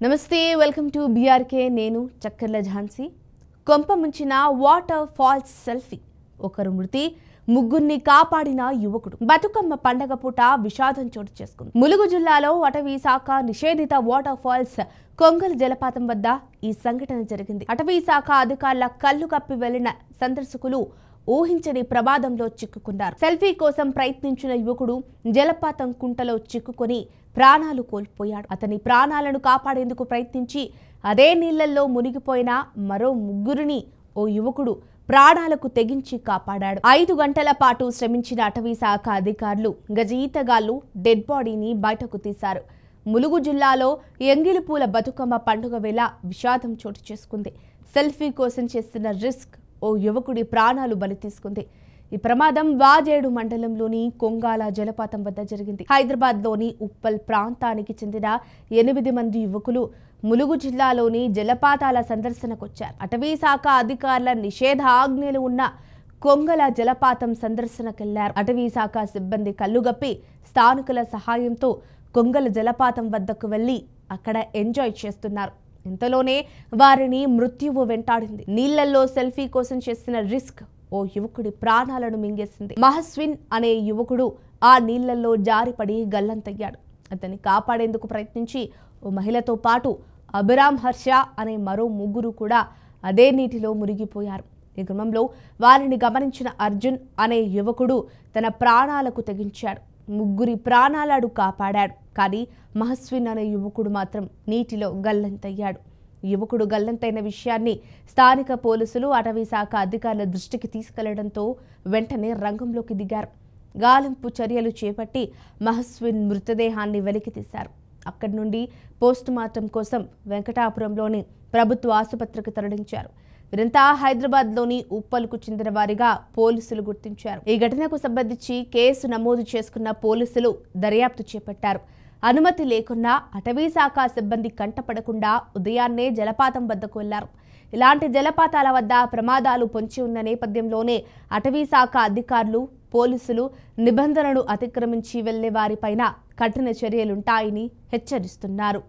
నమస్తే welcome to BRK నేను చక్కర్ల ఝాన్సీ కొంప ముంచిన వాటర్ ఫాల్స్ సెల్ఫీ ఒకరు మృతి ముగ్గురిని కాపాడిన యువకుడు బతుకమ్మ పండగ పూట విషాదం చోటు చేసుకుంది ములుగు జిల్లాలో అటవీ శాఖ నిషేధిత వాటర్ ఫాల్స్ కొంగల్ జలపాతం వద్ద ఈ సంఘటన జరిగింది అటవీ శాఖ అధికారుల కళ్ళు కప్పి వెళ్లిన సందర్శకులు ఊహించని ప్రమాదంలో చిక్కుకున్నారు సెల్ఫీ కోసం ప్రయత్నించిన యువకుడు జలపాతం కుంటలో చిక్కుకొని ప్రాణాలు కోల్పోయాడు అతని ప్రాణాలను కాపాడేందుకు ప్రయత్నించి అదే నీళ్లలో మునిగిపోయిన మరో ముగ్గురిని ఓ యువకుడు ప్రాణాలకు తెగించి కాపాడాడు 5 గంటల పాటు శ్రమించిన అటవీ శాఖ అధికారులు గజ ఈతగాళ్లు డెడ్ బాడీని బయటకు తీశారు ములుగు జిల్లాలో ఎంగిలిపూల బతుకమ్మ పండుగ వేళ విషాదం చోటు చేసుకుంది సెల్ఫీ కోసం చేస్తున్న రిస్క్ ఓ యువకుడి ప్రాణాలు బలి తీసుకుంది ఈ ప్రమాదం వాజేడు మండలంలోని కొంగాల జలపాతం వద్ద జరిగింది హైదరాబాద్లోని ఉప్పల్ ప్రాంతానికి చెందిన 8 మంది యువకులు ములుగు జిల్లాలోని జలపాతాల సందర్శనకొచ్చారు అటవీ శాఖ అధికారుల నిషేధాజ్ఞలు ఉన్న కొంగల జలపాతం సందర్శనకెళ్లారు అటవీ శాఖ సిబ్బంది కళ్ళుగప్పి స్థానికుల సహాయంతో కొంగల జలపాతం వద్దకు వెళ్లి అక్కడ ఎంజాయ్ చేస్తున్నారు ఇంతలోనే వారిని మృత్యువు వెంటాడింది నీళ్లలో సెల్ఫీ కోసం చేసిన రిస్క్ ఓ యువకుడి ప్రాణాలను మింగేసింది మహస్విన్ అనే యువకుడు ఆ నీళ్లలో జారిపడి గల్లంతయ్యాడు అతన్ని కాపాడేందుకు ప్రయత్నించి ఓ మహిళతో పాటు అభిరామ్ హర్ష అనే మరో ముగ్గురు కూడా అదే నీటిలో మునిగిపోయారు ఈ క్రమంలో వారిని గమనించిన అర్జున్ అనే యువకుడు తన ప్రాణాలకు తెగించాడు ముగ్గురి ప్రాణాలను కాపాడాడు కానీ మహస్విన్ అనే యువకుడు మాత్రం నీటిలో గల్లంతయ్యాడు యువకుడు గల్లంతైన విషయాన్ని స్థానిక పోలీసులు అటవీ శాఖ అధికారుల దృష్టికి తీసుకెళ్లడంతో వెంటనే రంగంలోకి దిగారు గాలింపు చర్యలు చేపట్టి మహస్విన్ మృతదేహాన్ని వెలికితీశారు అక్కడి నుండి పోస్టుమార్టం కోసం వెంకటాపురంలోని ప్రభుత్వ ఆసుపత్రికి తరలించారు వీరంతా హైదరాబాద్లోని ఉప్పల్కు చెందిన వారిగా పోలీసులు గుర్తించారు ఈ ఘటనకు సంబంధించి కేసు నమోదు చేసుకున్న పోలీసులు దర్యాప్తు చేపట్టారు అనుమతి లేకున్నా అటవీ శాఖ సిబ్బంది కంటపడకుండా ఉదయాన్నే జలపాతం వద్దకు వెళ్లారు ఇలాంటి జలపాతాల వద్ద ప్రమాదాలు పొంచి ఉన్న నేపథ్యంలోనే అటవీ శాఖ అధికారులు పోలీసులు నిబంధనలు అతిక్రమించి వెళ్లే వారిపైన కఠిన చర్యలుంటాయని హెచ్చరిస్తున్నారు